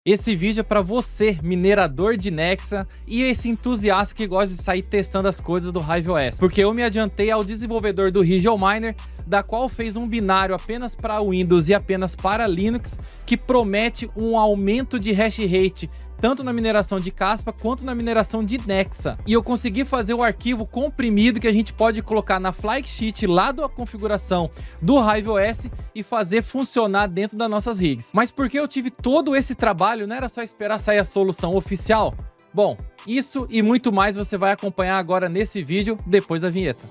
Esse vídeo é para você, minerador de Nexa e esse entusiasta que gosta de sair testando as coisas do HiveOS, porque eu me adiantei ao desenvolvedor do RigelMiner, da qual fez um binário apenas para Windows e apenas para Linux, que promete um aumento de hash rate tanto na mineração de Caspa quanto na mineração de Nexa. E eu consegui fazer o arquivo comprimido que a gente pode colocar na Flysheet lá da configuração do HiveOS e fazer funcionar dentro das nossas rigs. Mas por que eu tive todo esse trabalho? Não era só esperar sair a solução oficial? Bom, isso e muito mais você vai acompanhar agora nesse vídeo, depois da vinheta.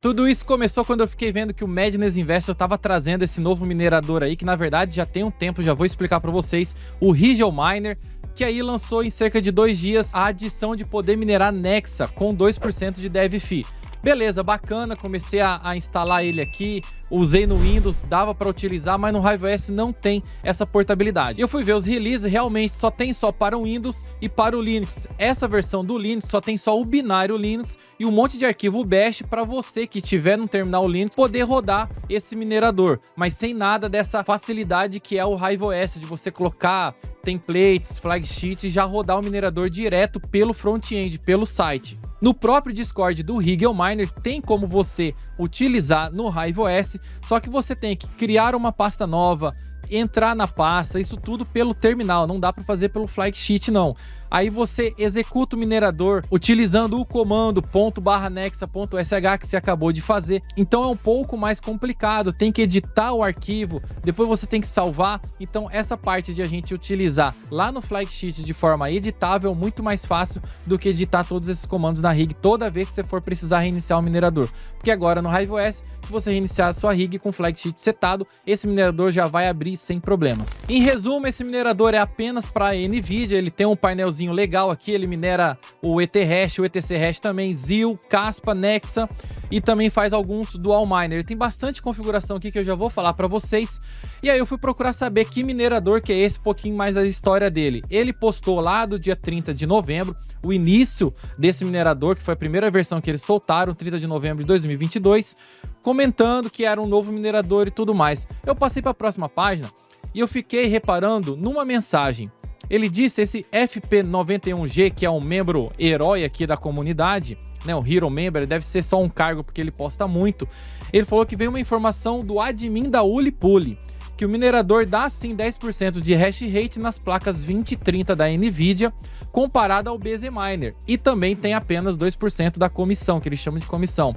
Tudo isso começou quando eu fiquei vendo que o Madness Investor estava trazendo esse novo minerador aí, que na verdade já tem um tempo, já vou explicar para vocês, o RigelMiner, que aí lançou em cerca de 2 dias a adição de poder minerar Nexa com 2% de dev fee. Beleza, bacana, comecei a instalar ele aqui, usei no Windows, dava para utilizar, mas no HiveOS não tem essa portabilidade. Eu fui ver os releases, realmente só tem só para o Windows e para o Linux. Essa versão do Linux só tem só o binário Linux e um monte de arquivo bash para você que tiver no terminal Linux poder rodar esse minerador, mas sem nada dessa facilidade que é o HiveOS, de você colocar templates, Flysheet e já rodar o minerador direto pelo front-end, pelo site. No próprio Discord do RigelMiner tem como você utilizar no HiveOS, só que você tem que criar uma pasta nova, entrar na pasta, isso tudo pelo terminal, não dá para fazer pelo Flysheet não. Aí você executa o minerador utilizando o comando ./nexa.sh que você acabou de fazer. Então é um pouco mais complicado, tem que editar o arquivo, depois você tem que salvar. Então essa parte de a gente utilizar lá no Flysheet de forma editável é muito mais fácil do que editar todos esses comandos na rig toda vez que você for precisar reiniciar o minerador. Porque agora no HiveOS, se você reiniciar a sua rig com o Flysheet setado, esse minerador já vai abrir sem problemas. Em resumo, esse minerador é apenas para a NVIDIA, ele tem um painelzinho legal aqui, ele minera o ETHash, o ETC-Hash também, ZIL, Caspa, Nexa e também faz alguns Dual Miner. Ele tem bastante configuração aqui que eu já vou falar para vocês. E aí eu fui procurar saber que minerador que é esse, um pouquinho mais da história dele. Ele postou lá do dia 30 de novembro, o início desse minerador, que foi a primeira versão que eles soltaram, 30 de novembro de 2022, comentando que era um novo minerador e tudo mais. Eu passei para a próxima página e eu fiquei reparando numa mensagem. Ele disse, esse FP91G, que é um membro herói aqui da comunidade, né, o Hero Member, deve ser só um cargo porque ele posta muito. Ele falou que veio uma informação do admin da Ulipuli, que o minerador dá sim 10% de hash rate nas placas 2030 da NVIDIA, comparado ao BZMiner, e também tem apenas 2% da comissão, que eles chamam de comissão.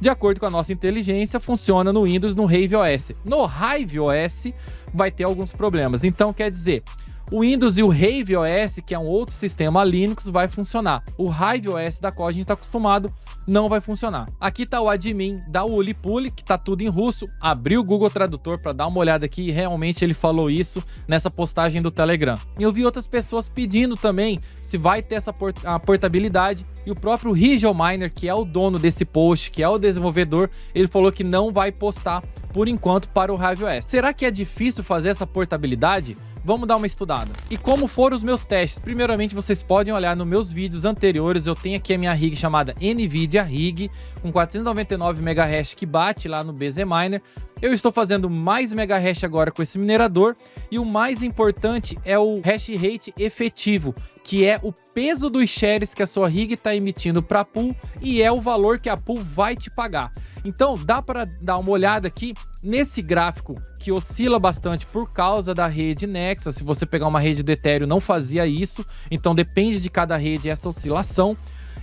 De acordo com a nossa inteligência, funciona no Windows, no HiveOS. No HiveOS vai ter alguns problemas, então quer dizer, o Windows e o HiveOS, que é um outro sistema Linux, vai funcionar. O HiveOS, da qual a gente está acostumado, não vai funcionar. Aqui está o admin da Ulipuli, que está tudo em russo. Abri o Google Tradutor para dar uma olhada aqui e realmente ele falou isso nessa postagem do Telegram. Eu vi outras pessoas pedindo também se vai ter essa portabilidade. E o próprio RigelMiner, que é o dono desse post, que é o desenvolvedor, ele falou que não vai postar por enquanto para o HiveOS. Será que é difícil fazer essa portabilidade? Vamos dar uma estudada. E como foram os meus testes? Primeiramente, vocês podem olhar nos meus vídeos anteriores, eu tenho aqui a minha rig chamada NVIDIA Rig, com 499 MHz que bate lá no BZMiner. Eu estou fazendo mais megahash agora com esse minerador, e o mais importante é o hash rate efetivo, que é o peso dos shares que a sua rig está emitindo para a pool e é o valor que a pool vai te pagar. Então dá para dar uma olhada aqui nesse gráfico que oscila bastante por causa da rede Nexa. Se você pegar uma rede do Ethereum não fazia isso, então depende de cada rede essa oscilação.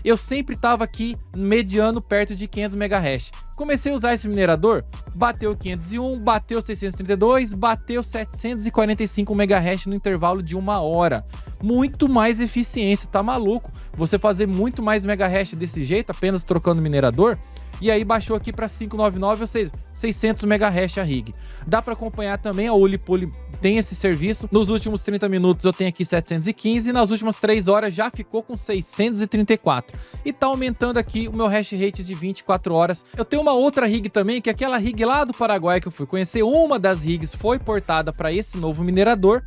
Eu sempre estava aqui mediano perto de 500 MHz. Comecei a usar esse minerador, bateu 501, bateu 632, bateu 745 MHz no intervalo de 1 hora. Muito mais eficiência, tá maluco? Você fazer muito mais MHz desse jeito, apenas trocando o minerador, e aí baixou aqui para 599, ou seja, 600 MHz a rig. Dá para acompanhar também, a Ulipuli tem esse serviço. Nos últimos 30 minutos eu tenho aqui 715 e nas últimas 3 horas já ficou com 634. E tá aumentando aqui o meu hash rate de 24 horas. Eu tenho uma outra rig também, que é aquela rig lá do Paraguai que eu fui conhecer. Uma das rigs foi portada para esse novo minerador.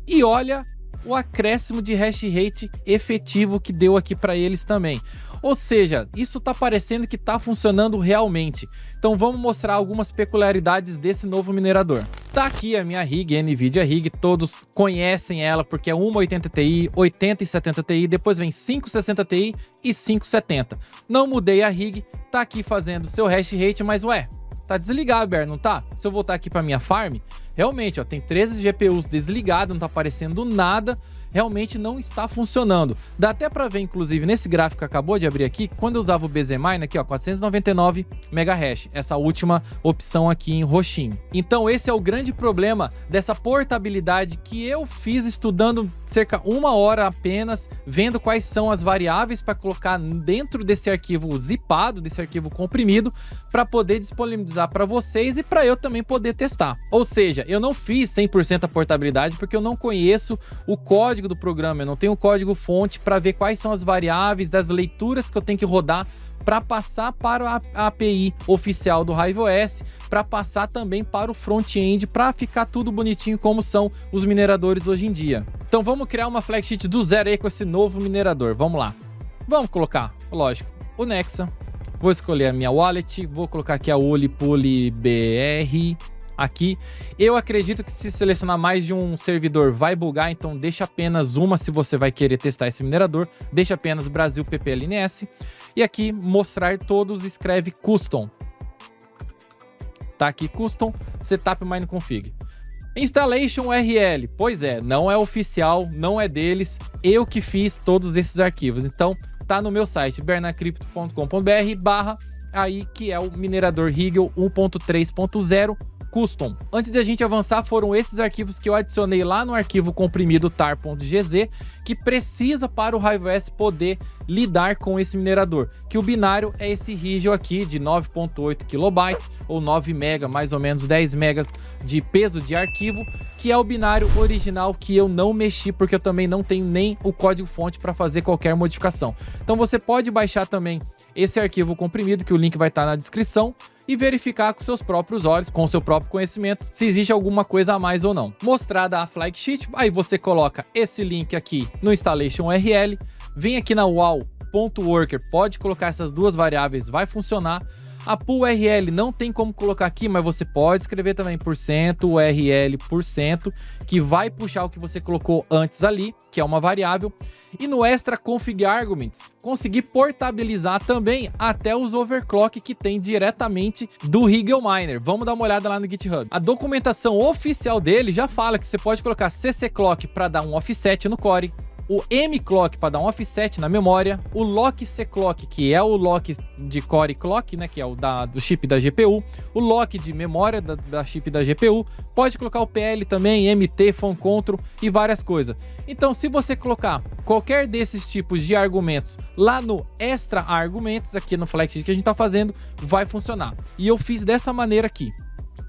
E olha o acréscimo de hash rate efetivo que deu aqui para eles também. Ou seja, isso tá parecendo que tá funcionando realmente. Então vamos mostrar algumas peculiaridades desse novo minerador. Tá aqui a minha rig, NVIDIA rig, todos conhecem ela porque é uma 80 Ti, 80 e 70 Ti, depois vem 560 Ti e 570. Não mudei a rig, tá aqui fazendo seu hash rate, mas ué, tá desligado, Ber, não tá? Se eu voltar aqui para minha farm, realmente, ó, tem 13 GPUs desligados, não tá aparecendo nada. Realmente não está funcionando. Dá até para ver, inclusive, nesse gráfico que acabou de abrir aqui, quando eu usava o BZMine, aqui ó, 499 MHz, essa última opção aqui em roxinho. Então esse é o grande problema dessa portabilidade que eu fiz estudando cerca de 1 hora apenas, vendo quais são as variáveis para colocar dentro desse arquivo zipado, desse arquivo comprimido, para poder disponibilizar para vocês e para eu também poder testar. Ou seja, eu não fiz 100% a portabilidade porque eu não conheço o código do programa, eu não tenho o código fonte para ver quais são as variáveis das leituras que eu tenho que rodar para passar para a API oficial do RiveOS, para passar também para o front-end, para ficar tudo bonitinho como são os mineradores hoje em dia. Então vamos criar uma flexsheet do zero aí com esse novo minerador. Vamos lá. Vamos colocar, lógico, o Nexa. Vou escolher a minha wallet, vou colocar aqui a Ulipoly BR. Aqui, eu acredito que se selecionar mais de um servidor vai bugar, então deixa apenas uma se você vai querer testar esse minerador, deixa apenas Brasil PPLNS, e aqui mostrar todos, escreve custom, tá aqui custom, setup mine config. Installation URL, pois é, não é oficial, não é deles, eu que fiz todos esses arquivos, então tá no meu site, bernacrypto.com.br/ aí que é o minerador Rigel 1.3.0 Custom. Antes de a gente avançar, foram esses arquivos que eu adicionei lá no arquivo comprimido tar.gz, que precisa para o RiveOS poder lidar com esse minerador, que o binário é esse Rigel aqui de 9.8 KB ou 9 MB, mais ou menos 10 MB de peso de arquivo, que é o binário original que eu não mexi porque eu também não tenho nem o código fonte para fazer qualquer modificação. Então você pode baixar também esse arquivo comprimido, que o link vai estar na descrição, e verificar com seus próprios olhos, com o seu próprio conhecimento, se existe alguma coisa a mais ou não. Mostrada a flexsheet, aí você coloca esse link aqui no installation URL, vem aqui na wall.worker, pode colocar essas duas variáveis, vai funcionar. A pool URL não tem como colocar aqui, mas você pode escrever também %URL%, que vai puxar o que você colocou antes ali, que é uma variável. E no extra config arguments, conseguir portabilizar também até os overclock que tem diretamente do Rigel Miner. Vamos dar uma olhada lá no GitHub. A documentação oficial dele já fala que você pode colocar ccclock para dar um offset no core, o mclock para dar um offset na memória, o lock-cclock, que é o lock de core clock, né, que é o do chip da GPU, o lock de memória da chip da GPU, pode colocar o PL também, MT, phone control e várias coisas. Então, se você colocar qualquer desses tipos de argumentos lá no extra arguments, aqui no flexsheet que a gente está fazendo, vai funcionar. E eu fiz dessa maneira aqui.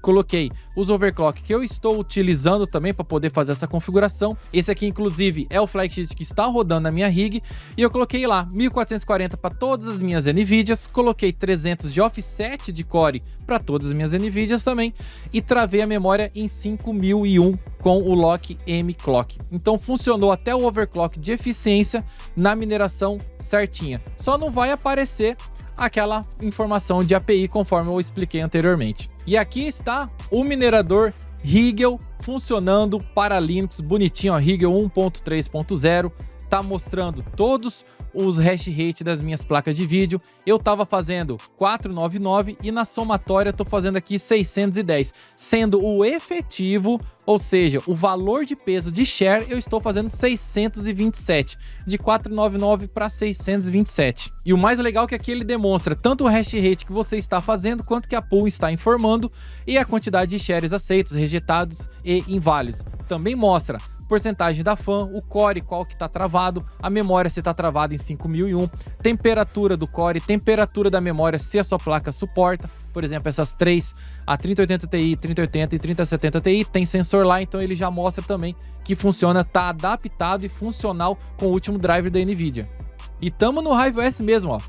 Coloquei os overclock que eu estou utilizando também para poder fazer essa configuração. Esse aqui, inclusive, é o flexsheet que está rodando na minha rig. E eu coloquei lá 1440 para todas as minhas NVIDIAs. Coloquei 300 de offset de core para todas as minhas NVIDIAs também. E travei a memória em 5001 com o lock mclock. Então funcionou até o overclock de eficiência na mineração certinha. Só não vai aparecer aquela informação de API conforme eu expliquei anteriormente. E aqui está o minerador Rigel funcionando para Linux, bonitinho, ó, Rigel 1.3.0, tá mostrando todos os hash rate das minhas placas de vídeo. Eu tava fazendo 499 e na somatória tô fazendo aqui 610, sendo o efetivo, ou seja, o valor de peso de share, eu estou fazendo 627, de 499 para 627. E o mais legal é que aqui ele demonstra tanto o hash rate que você está fazendo, quanto que a pool está informando, e a quantidade de shares aceitos, rejeitados e inválidos. Também mostra porcentagem da fan, o core, qual que está travado, a memória se está travada em 5001, temperatura do core, temperatura da memória se a sua placa suporta. Por exemplo, essas três, a 3080 Ti, 3080 e 3070 Ti, tem sensor lá, então ele já mostra também que funciona, tá adaptado e funcional com o último driver da NVIDIA. E tamo no RiveOS mesmo, ó.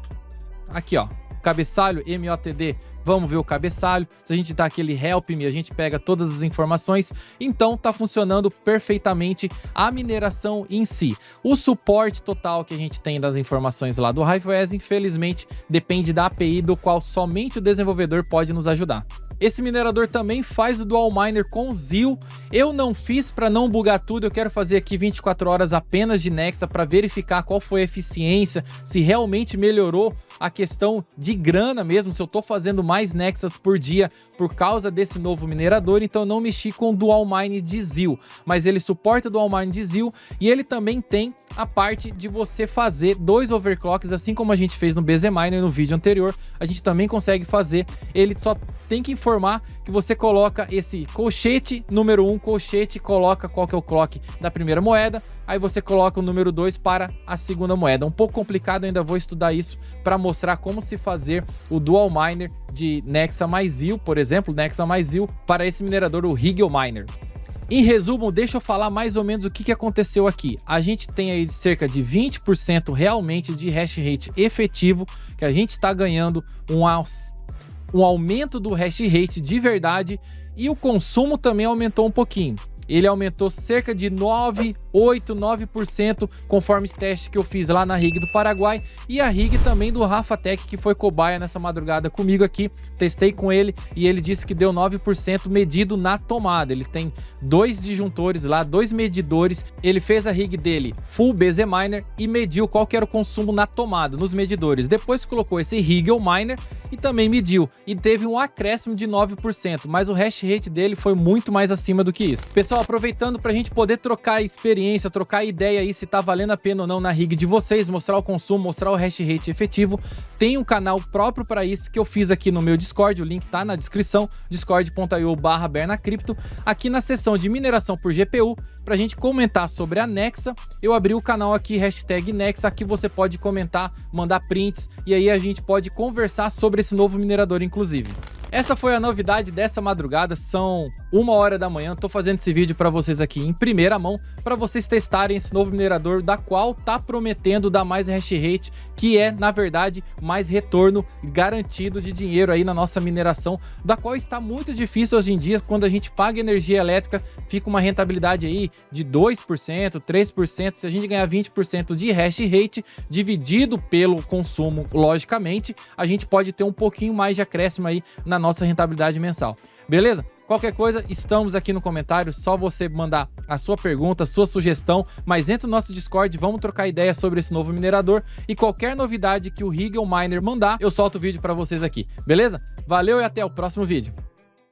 Aqui, ó. cabeçalho MOTD, vamos ver o cabeçalho. Se a gente dá aquele help me, a gente pega todas as informações. Então tá funcionando perfeitamente a mineração em si. O suporte total que a gente tem das informações lá do Hiveos, infelizmente, depende da API do qual somente o desenvolvedor pode nos ajudar. Esse minerador também faz o Dual Miner com ZIL. Eu não fiz para não bugar tudo, eu quero fazer aqui 24 horas apenas de Nexa para verificar qual foi a eficiência, se realmente melhorou a questão de grana mesmo, se eu tô fazendo mais Nexas por dia por causa desse novo minerador. Então eu não mexi com o Dual Mine de ZIL, mas ele suporta o Dual Mine de ZIL e ele também tem a parte de você fazer 2 overclocks, assim como a gente fez no BZ Miner no vídeo anterior, a gente também consegue fazer. Ele só tem que informar que você coloca esse colchete número 1, colchete, coloca qual que é o clock da primeira moeda, aí você coloca o número 2 para a segunda moeda. Um pouco complicado, eu ainda vou estudar isso para mostrar como se fazer o Dual Miner de Nexa mais ZIL, por exemplo, Nexa mais ZIL, para esse minerador, o Higel Miner. Em resumo, deixa eu falar mais ou menos o que aconteceu aqui. A gente tem aí cerca de 20% realmente de hash rate efetivo, que a gente está ganhando um aumento do hash rate de verdade, e o consumo também aumentou um pouquinho. Ele aumentou cerca de 9% conforme os testes que eu fiz lá na rig do Paraguai e a rig também do Rafa Tech, que foi cobaia nessa madrugada comigo aqui. Testei com ele e ele disse que deu 9% medido na tomada. Ele tem 2 disjuntores lá, 2 medidores. Ele fez a rig dele full BZ Miner e mediu qual que era o consumo na tomada, nos medidores. Depois colocou esse Higel Miner e também mediu e teve um acréscimo de 9%, mas o hash rate dele foi muito mais acima do que isso. Pessoal, aproveitando para a gente poder trocar experiência, trocar ideia aí se tá valendo a pena ou não na rig de vocês, mostrar o consumo, mostrar o hash rate efetivo, tem um canal próprio para isso que eu fiz aqui no meu Discord, o link tá na descrição, discord.io/bernacrypto. Aqui na seção de mineração por GPU, pra gente comentar sobre a Nexa, eu abri o canal aqui, hashtag Nexa, aqui você pode comentar, mandar prints, e aí a gente pode conversar sobre esse novo minerador, inclusive. Essa foi a novidade dessa madrugada, são 1h da manhã, tô fazendo esse vídeo para vocês aqui em primeira mão, para vocês testarem esse novo minerador, da qual tá prometendo dar mais hash rate, que é, na verdade, mais retorno garantido de dinheiro aí na nossa mineração, da qual está muito difícil hoje em dia. Quando a gente paga energia elétrica, fica uma rentabilidade aí de 2%, 3%, se a gente ganhar 20% de hash rate, dividido pelo consumo, logicamente, a gente pode ter um pouquinho mais de acréscimo aí na nossa rentabilidade mensal, beleza? Qualquer coisa, estamos aqui no comentário, só você mandar a sua pergunta, a sua sugestão, mas entra no nosso Discord, vamos trocar ideia sobre esse novo minerador e qualquer novidade que o Higel Miner mandar, eu solto o vídeo para vocês aqui, beleza? Valeu e até o próximo vídeo.